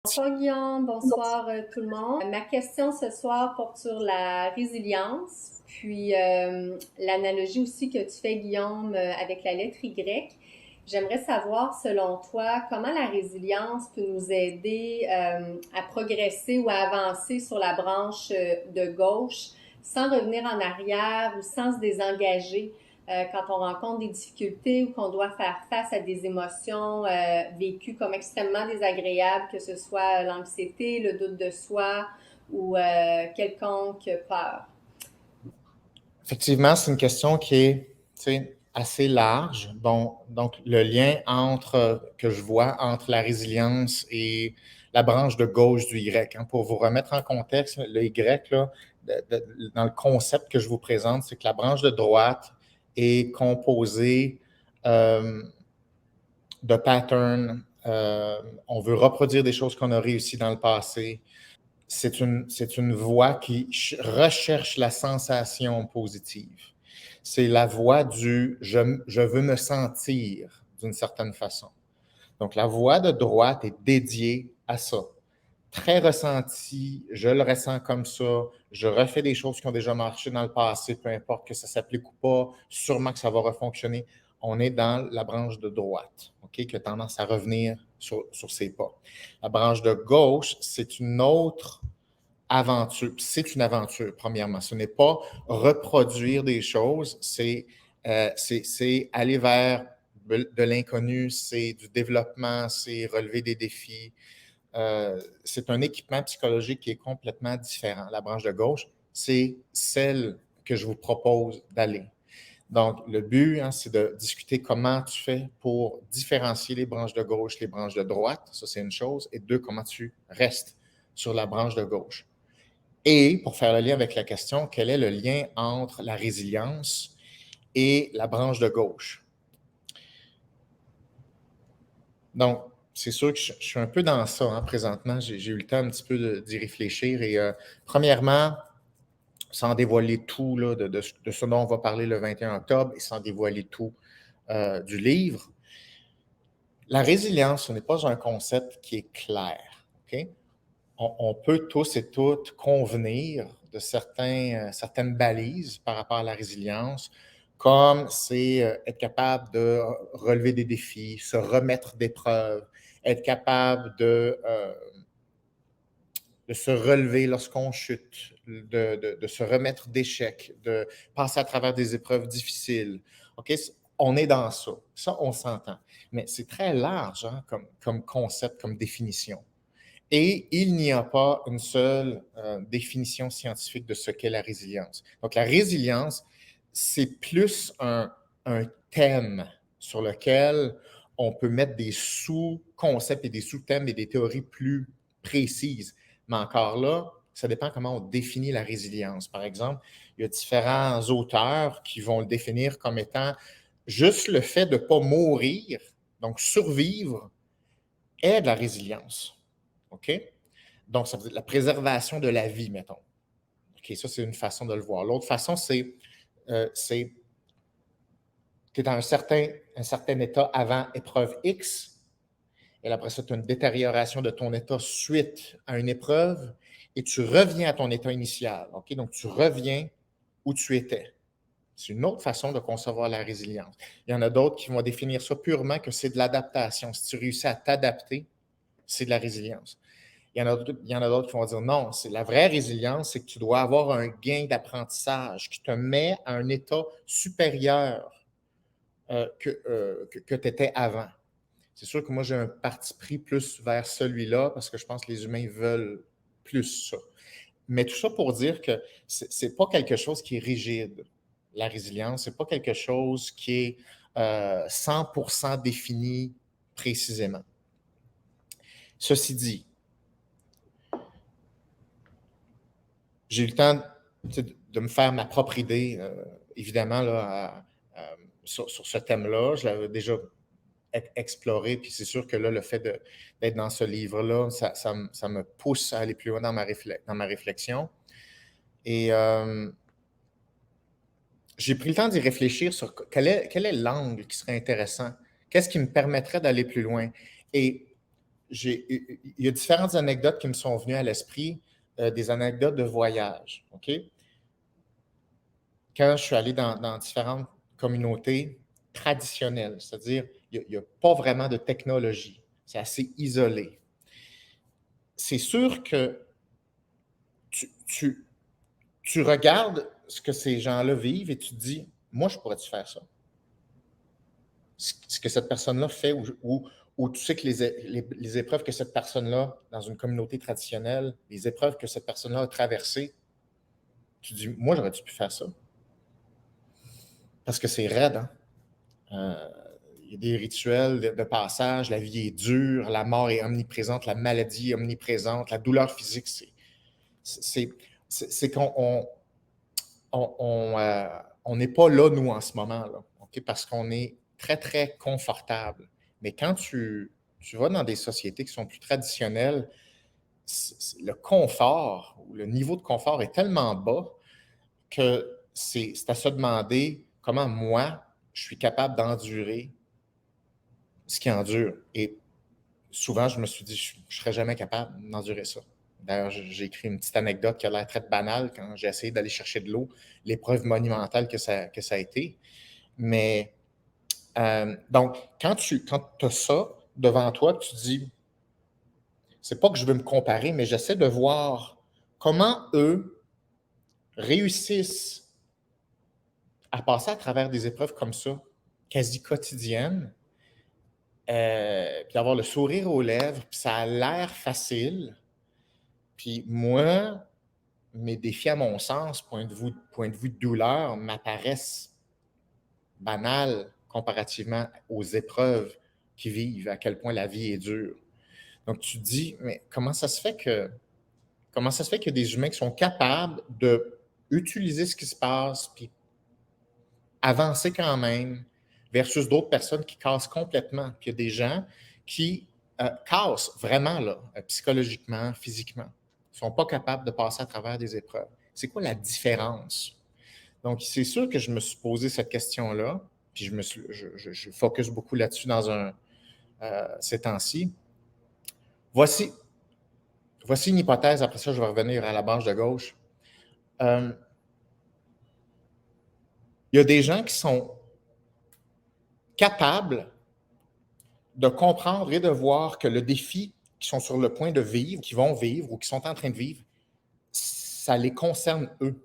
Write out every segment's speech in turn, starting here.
Bonsoir Guillaume, bonsoir tout le monde. Ma question ce soir porte sur la résilience, puis l'analogie aussi que tu fais Guillaume avec la lettre Y. J'aimerais savoir selon toi comment la résilience peut nous aider à progresser ou à avancer sur la branche de gauche sans revenir en arrière ou sans se désengager quand on rencontre des difficultés ou qu'on doit faire face à des émotions vécues comme extrêmement désagréables, que ce soit l'anxiété, le doute de soi ou quelconque peur. Effectivement, c'est une question qui est, tu sais, assez large. Bon, donc le lien que je vois entre la résilience et la branche de gauche du Y. Hein. Pour vous remettre en contexte, le Y, là, dans le concept que je vous présente, c'est que la branche de droite est composée euh, de patterns. On veut reproduire des choses qu'on a réussies dans le passé. C'est une voie qui recherche la sensation positive. C'est la voie du je veux me sentir d'une certaine façon. Donc, la voie de droite est dédiée à ça. Très ressenti, je le ressens comme ça, je refais des choses qui ont déjà marché dans le passé, peu importe que ça s'applique ou pas, sûrement que ça va refonctionner. On est dans la branche de droite, OK, qui a tendance à revenir sur ses pas. La branche de gauche, c'est une autre aventure. C'est une aventure, premièrement. Ce n'est pas reproduire des choses, c'est aller vers de l'inconnu, c'est du développement, c'est relever des défis. C'est un équipement psychologique qui est complètement différent. La branche de gauche, c'est celle que je vous propose d'aller. Donc, le but, hein, c'est de discuter comment tu fais pour différencier les branches de gauche, les branches de droite. Ça, c'est une chose. Et deux, comment tu restes sur la branche de gauche. Et pour faire le lien avec la question, quel est le lien entre la résilience et la branche de gauche? Donc, c'est sûr que je suis un peu dans ça hein, présentement. J'ai eu le temps un petit peu d'y réfléchir. Et premièrement, sans dévoiler tout là, de ce dont on va parler le 21 octobre et sans dévoiler tout du livre, la résilience, ce n'est pas un concept qui est clair. OK? On peut tous et toutes convenir de certaines balises par rapport à la résilience, comme c'est être capable de relever des défis, se remettre d'épreuves, être capable de se relever lorsqu'on chute, de se remettre d'échecs, de passer à travers des épreuves difficiles. OK? On est dans ça. Ça, on s'entend. Mais c'est très large hein, comme concept, comme définition. Et il n'y a pas une seule définition scientifique de ce qu'est la résilience. Donc, la résilience, c'est plus un thème sur lequel on peut mettre des sous-concepts et des sous-thèmes et des théories plus précises. Mais encore là, ça dépend comment on définit la résilience. Par exemple, il y a différents auteurs qui vont le définir comme étant juste le fait de ne pas mourir, donc survivre, est de la résilience. OK? Donc, ça veut dire la préservation de la vie, mettons. OK, ça, c'est une façon de le voir. L'autre façon, c'est tu es dans un certain état avant épreuve X, et après ça, tu as une détérioration de ton état suite à une épreuve, et tu reviens à ton état initial. OK? Donc, tu reviens où tu étais. C'est une autre façon de concevoir la résilience. Il y en a d'autres qui vont définir ça purement que c'est de l'adaptation. Si tu réussis à t'adapter, c'est de la résilience. Il y en a d'autres qui vont dire non, c'est la vraie résilience, c'est que tu dois avoir un gain d'apprentissage qui te met à un état supérieur que tu étais avant. C'est sûr que moi, j'ai un parti pris plus vers celui-là parce que je pense que les humains veulent plus ça. Mais tout ça pour dire que ce n'est pas quelque chose qui est rigide. La résilience, ce n'est pas quelque chose qui est 100% défini précisément. Ceci dit, j'ai eu le temps de me faire ma propre idée, évidemment, là, sur ce thème-là. Je l'avais déjà exploré, puis c'est sûr que là, le fait d'être dans ce livre-là, ça me pousse à aller plus loin dans ma réflexion. Et j'ai pris le temps d'y réfléchir sur quel est l'angle qui serait intéressant, qu'est-ce qui me permettrait d'aller plus loin. Et il y a différentes anecdotes qui me sont venues à l'esprit, des anecdotes de voyage. OK? Quand je suis allé dans différentes communautés traditionnelles, c'est-à-dire il n'y a pas vraiment de technologie, c'est assez isolé. C'est sûr que tu regardes ce que ces gens-là vivent et tu te dis, moi, je pourrais-tu faire ça? Ce que cette personne-là fait ou tu sais que les épreuves que cette personne-là, dans une communauté traditionnelle, les épreuves que cette personne-là a traversées, tu te dis, moi, j'aurais-tu pu faire ça? Parce que c'est raide, hein? Il y a des rituels de passage, la vie est dure, la mort est omniprésente, la maladie est omniprésente, la douleur physique, c'est qu'on on n'est pas là, nous, en ce moment, là, okay? Parce qu'on est très, très confortable. Mais quand tu vas dans des sociétés qui sont plus traditionnelles, le confort, ou le niveau de confort est tellement bas que c'est à se demander comment moi, je suis capable d'endurer ce qui endure. Et souvent, je me suis dit, je ne serais jamais capable d'endurer ça. D'ailleurs, j'ai écrit une petite anecdote qui a l'air très banale quand j'ai essayé d'aller chercher de l'eau, l'épreuve monumentale que ça a été. Mais donc, quand tu as ça devant toi, tu te dis, c'est pas que je veux me comparer, mais j'essaie de voir comment eux réussissent à passer à travers des épreuves comme ça, quasi quotidiennes, puis avoir le sourire aux lèvres, puis ça a l'air facile. Puis moi, mes défis, à mon sens, point de vue de douleur, m'apparaissent banals comparativement aux épreuves qu'ils vivent, à quel point la vie est dure. Donc, tu te dis, mais comment ça se fait qu'il y a des humains qui sont capables d'utiliser ce qui se passe, puis avancer quand même, versus d'autres personnes qui cassent complètement. Puis il y a des gens qui cassent vraiment, là, psychologiquement, physiquement. Ils ne sont pas capables de passer à travers des épreuves. C'est quoi la différence? Donc, c'est sûr que je me suis posé cette question-là, puis je focus beaucoup là-dessus ces temps-ci. Voici une hypothèse, après ça, je vais revenir à la branche de gauche. Il y a des gens qui sont capables de comprendre et de voir que le défi qu'ils sont sur le point de vivre, qu'ils vont vivre ou qu'ils sont en train de vivre, ça les concerne eux.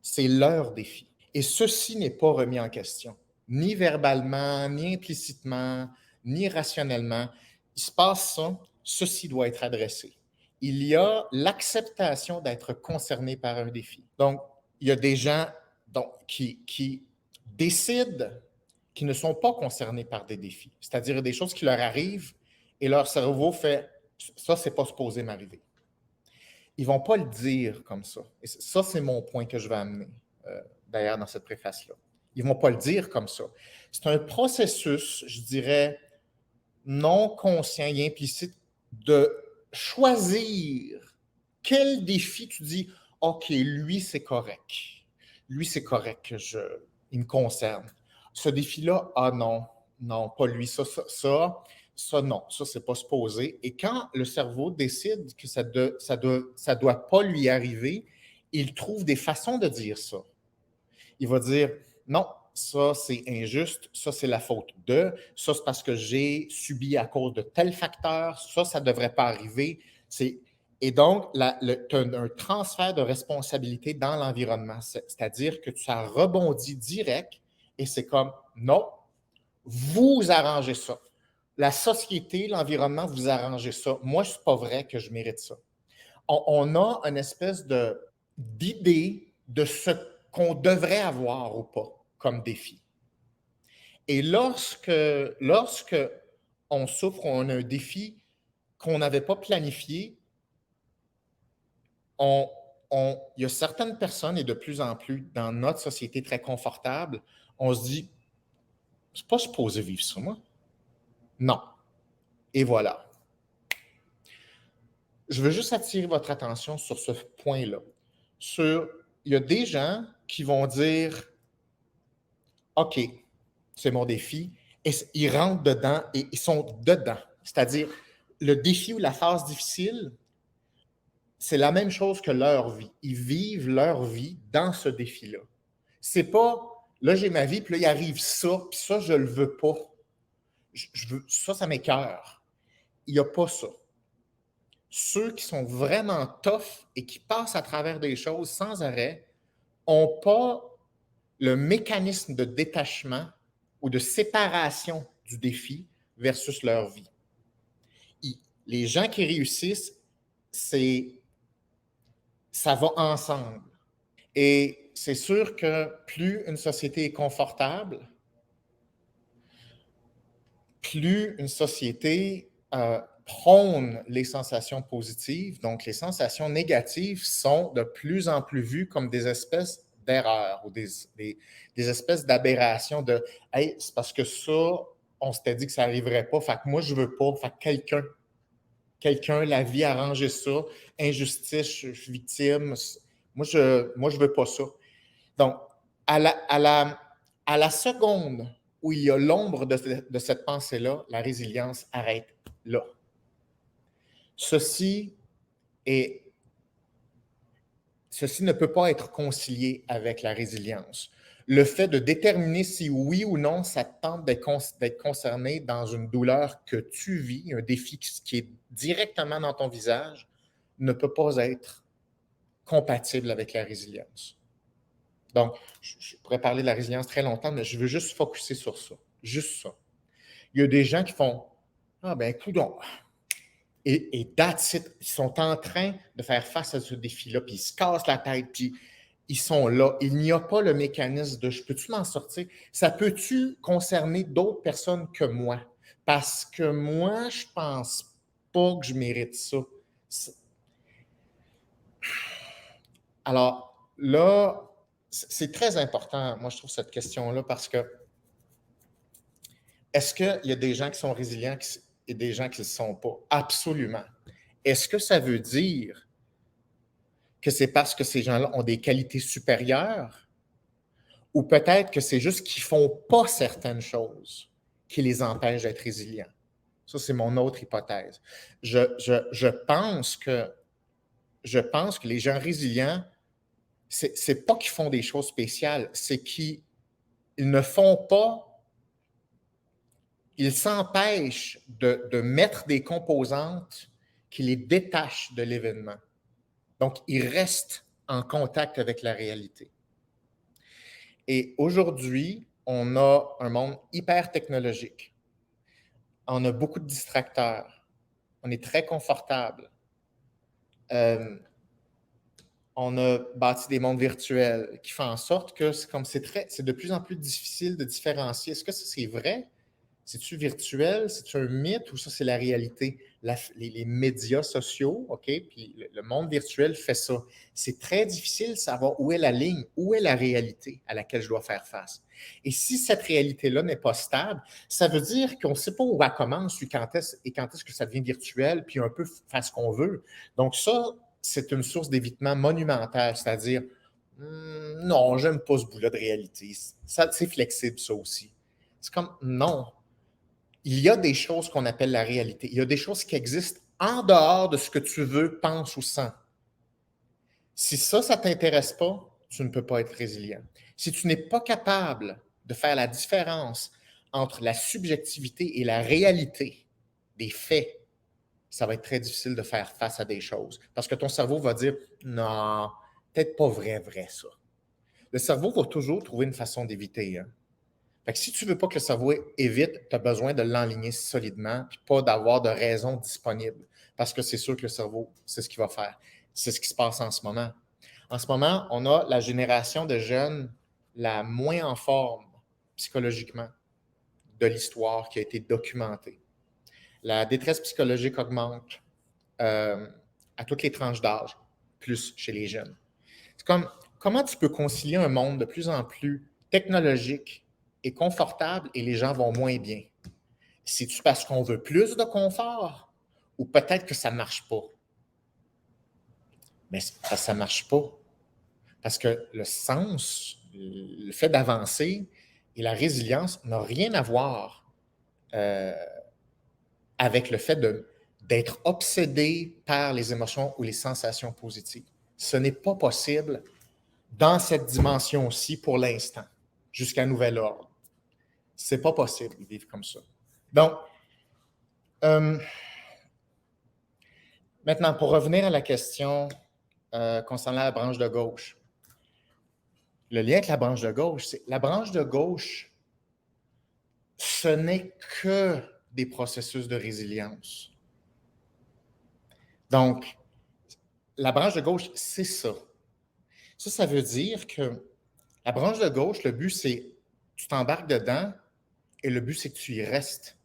C'est leur défi. Et ceci n'est pas remis en question, ni verbalement, ni implicitement, ni rationnellement. Il se passe ça, ceci doit être adressé. Il y a l'acceptation d'être concerné par un défi. Donc, il y a des gens qui décident qui ne sont pas concernés par des défis, c'est-à-dire des choses qui leur arrivent et leur cerveau fait « ça, c'est pas supposé m'arriver ». Ils ne vont pas le dire comme ça. Et ça, c'est mon point que je vais amener, d'ailleurs, dans cette préface-là. Ils ne vont pas le dire comme ça. C'est un processus, je dirais, non conscient et implicite de choisir quel défi tu dis « OK, lui, c'est correct. Lui, c'est correct il me concerne. Ce défi-là, ah non, pas lui. Ça, non. Ça, c'est pas supposé. » Et quand le cerveau décide que ça doit pas lui arriver, il trouve des façons de dire ça. Il va dire non, ça c'est injuste, ça c'est la faute de, ça c'est parce que j'ai subi à cause de tel facteur, ça ne devrait pas arriver. Et donc, tu as un transfert de responsabilité dans l'environnement, c'est-à-dire que tu as rebondi direct et c'est comme non, vous arrangez ça. La société, l'environnement, vous arrangez ça. Moi, ce n'est pas vrai que je mérite ça. On a une espèce d'idée de ce qu'on devrait avoir ou pas comme défi. Et lorsque on souffre, on a un défi qu'on n'avait pas planifié, il y a certaines personnes, et de plus en plus dans notre société très confortable, on se dit, c'est pas supposé vivre ça, moi. Non. Et voilà. Je veux juste attirer votre attention sur ce point-là. Il y a des gens qui vont dire, OK, c'est mon défi, et ils rentrent dedans et ils sont dedans. C'est-à-dire, le défi ou la phase difficile, c'est la même chose que leur vie. Ils vivent leur vie dans ce défi-là. C'est pas, là, j'ai ma vie, puis là, il arrive ça, puis ça, je le veux pas. Ça m'écoeure. Il n'y a pas ça. Ceux qui sont vraiment tough et qui passent à travers des choses sans arrêt n'ont pas le mécanisme de détachement ou de séparation du défi versus leur vie. Les gens qui réussissent, ça va ensemble. Et c'est sûr que plus une société est confortable, plus une société prône les sensations positives, donc les sensations négatives sont de plus en plus vues comme des espèces d'erreurs ou des espèces d'aberrations de « Hey, c'est parce que ça, on s'était dit que ça n'arriverait pas, fait que moi, je veux pas, fait que quelqu'un, la vie a arrangé ça, injustice, je suis victime, moi, je veux pas ça. » Donc, à la seconde où il y a l'ombre de cette pensée-là, la résilience arrête là. Ceci ne peut pas être concilié avec la résilience. Le fait de déterminer si oui ou non ça te tente d'être concerné dans une douleur que tu vis, un défi qui est directement dans ton visage, ne peut pas être compatible avec la résilience. Donc, je pourrais parler de la résilience très longtemps, mais je veux juste focusser sur ça. Juste ça. Il y a des gens qui font « Ah ben, coudonc. » Et that's it. Ils sont en train de faire face à ce défi-là, puis ils se cassent la tête, puis ils sont là. Il n'y a pas le mécanisme de « Je peux-tu m'en sortir? Ça peut-tu concerner d'autres personnes que moi? Parce que moi, je pense pas que je mérite ça. » Alors là, c'est très important, moi, je trouve, cette question-là, parce que est-ce qu'il y a des gens qui sont résilients et des gens qui ne le sont pas? Absolument. Est-ce que ça veut dire que c'est parce que ces gens-là ont des qualités supérieures ou peut-être que c'est juste qu'ils ne font pas certaines choses qui les empêchent d'être résilients? Ça, c'est mon autre hypothèse. Je pense que les gens résilients, c'est pas qu'ils font des choses spéciales, c'est qu'ils ne font pas, ils s'empêchent de mettre des composantes qui les détachent de l'événement. Donc, ils restent en contact avec la réalité. Et aujourd'hui, on a un monde hyper technologique. On a beaucoup de distracteurs. On est très confortable. On a bâti des mondes virtuels qui font en sorte que c'est de plus en plus difficile de différencier. Est-ce que ça, c'est vrai? C'est-tu virtuel? C'est-tu un mythe ou ça, c'est la réalité? Les médias sociaux, OK, puis le monde virtuel fait ça. C'est très difficile de savoir où est la ligne, où est la réalité à laquelle je dois faire face. Et si cette réalité-là n'est pas stable, ça veut dire qu'on ne sait pas où elle commence et quand est-ce que ça devient virtuel, puis on peut faire ce qu'on veut. Donc ça, c'est une source d'évitement monumentale, c'est-à-dire, non, j'aime pas ce bout-là de réalité. C'est flexible, ça aussi. C'est comme, non, il y a des choses qu'on appelle la réalité. Il y a des choses qui existent en dehors de ce que tu veux, penses ou sens. Si ça ne t'intéresse pas, tu ne peux pas être résilient. Si tu n'es pas capable de faire la différence entre la subjectivité et la réalité des faits, ça va être très difficile de faire face à des choses. Parce que ton cerveau va dire « Non, peut-être pas vrai ça. » Le cerveau va toujours trouver une façon d'éviter. Hein. Fait que si tu ne veux pas que le cerveau évite, tu as besoin de l'enligner solidement et pas d'avoir de raison disponible. Parce que c'est sûr que le cerveau, c'est ce qu'il va faire. C'est ce qui se passe en ce moment. En ce moment, on a la génération de jeunes la moins en forme psychologiquement de l'histoire qui a été documentée. La détresse psychologique augmente à toutes les tranches d'âge, plus chez les jeunes. C'est comme, comment tu peux concilier un monde de plus en plus technologique et confortable et les gens vont moins bien? C'est-tu parce qu'on veut plus de confort ou peut-être que ça ne marche pas? Mais ça ne marche pas. Parce que le sens, le fait d'avancer et la résilience n'ont rien à voir avec le fait d'être obsédé par les émotions ou les sensations positives. Ce n'est pas possible dans cette dimension-ci pour l'instant, jusqu'à nouvel ordre. C'est pas possible de vivre comme ça. Donc, maintenant, pour revenir à la question concernant la branche de gauche, le lien avec la branche de gauche, c'est la branche de gauche, ce n'est que des processus de résilience. Donc, la branche de gauche, c'est ça. Ça veut dire que la branche de gauche, le but, c'est tu t'embarques dedans et le but, c'est que tu y restes.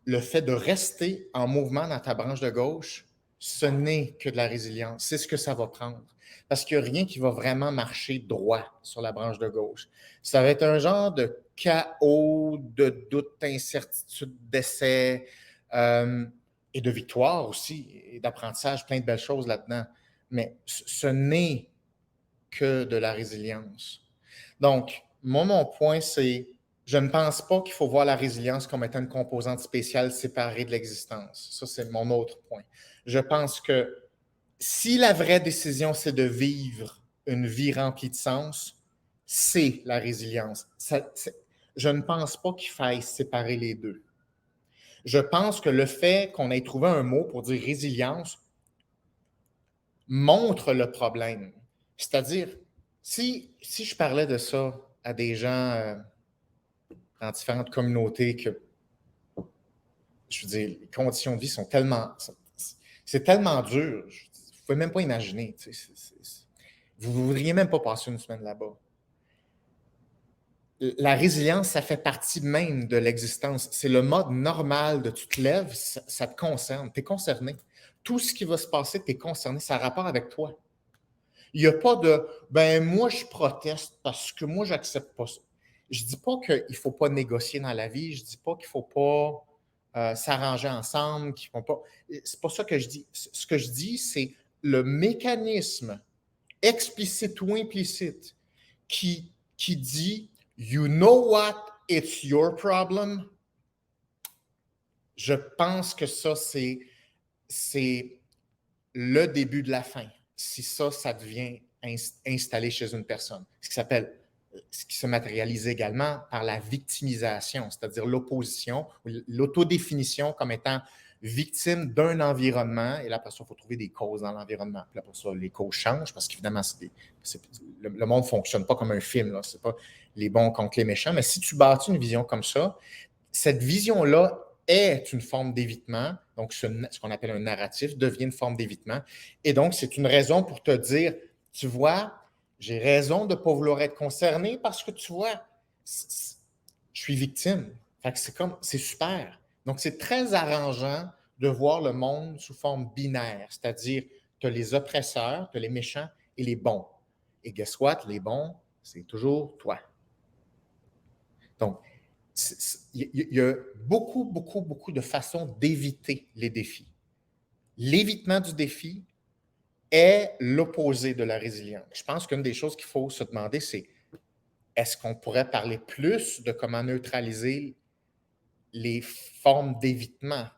Le fait de rester en mouvement dans ta branche de gauche, ce n'est que de la résilience. C'est ce que ça va prendre. Parce qu'il n'y a rien qui va vraiment marcher droit sur la branche de gauche. Ça va être un genre de chaos, de doute, d'incertitude, d'essai et de victoire aussi, et d'apprentissage, plein de belles choses là-dedans. Mais ce n'est que de la résilience. Donc, moi, mon point, c'est je ne pense pas qu'il faut voir la résilience comme étant une composante spéciale séparée de l'existence. Ça, c'est mon autre point. Je pense que si la vraie décision, c'est de vivre une vie remplie de sens, c'est la résilience. Je ne pense pas qu'il faille séparer les deux. Je pense que le fait qu'on ait trouvé un mot pour dire résilience montre le problème. C'est-à-dire, si je parlais de ça à des gens dans différentes communautés que, je veux dire, les conditions de vie sont tellement... C'est tellement dur. Vous ne pouvez même pas imaginer. Vous ne voudriez même pas passer une semaine là-bas. La résilience, ça fait partie même de l'existence. C'est le mode normal de tu te lèves, ça te concerne. Tu es concerné. Tout ce qui va se passer, tu es concerné. Ça a rapport avec toi. Il n'y a pas de « ben moi, je proteste parce que moi, je n'accepte pas ça ». Je ne dis pas qu'il ne faut pas négocier dans la vie. Je ne dis pas qu'il ne faut pas s'arranger ensemble. C'est pas ça que je dis. Ce que je dis, c'est le mécanisme explicite ou implicite qui dit « you know what, it's your problem ». Je pense que ça, c'est le début de la fin. Si ça devient installé chez une personne. Ce qui se matérialise également par la victimisation, c'est-à-dire l'opposition, l'autodéfinition comme étant victime d'un environnement. Et là, après ça, il faut trouver des causes dans l'environnement. Puis après ça, les causes changent parce qu'évidemment, le monde ne fonctionne pas comme un film. Ce n'est pas les bons contre les méchants. Mais si tu bâtis une vision comme ça, cette vision-là est une forme d'évitement. Donc, ce qu'on appelle un narratif devient une forme d'évitement. Et donc, c'est une raison pour te dire, tu vois, j'ai raison de ne pas vouloir être concerné parce que, tu vois, je suis victime. Fait que c'est super. Donc, c'est très arrangeant de voir le monde sous forme binaire, c'est-à-dire tu as les oppresseurs, tu as les méchants et les bons. Et guess what? Les bons, c'est toujours toi. Donc, il y a beaucoup de façons d'éviter les défis. L'évitement du défi est l'opposé de la résilience. Je pense qu'une des choses qu'il faut se demander, c'est est-ce qu'on pourrait parler plus de comment neutraliser les formes d'évitement?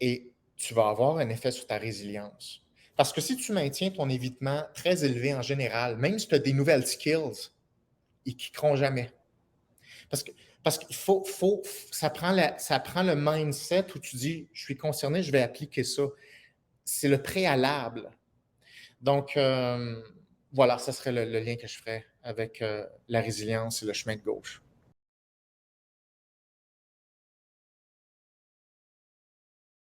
Et tu vas avoir un effet sur ta résilience. Parce que si tu maintiens ton évitement très élevé en général, même si tu as des nouvelles skills, ils ne quitteront jamais. Parce qu'il ça prend le mindset où tu dis, je suis concerné, je vais appliquer ça. C'est le préalable. Donc, voilà, ça serait le lien que je ferais avec la résilience et le chemin de gauche.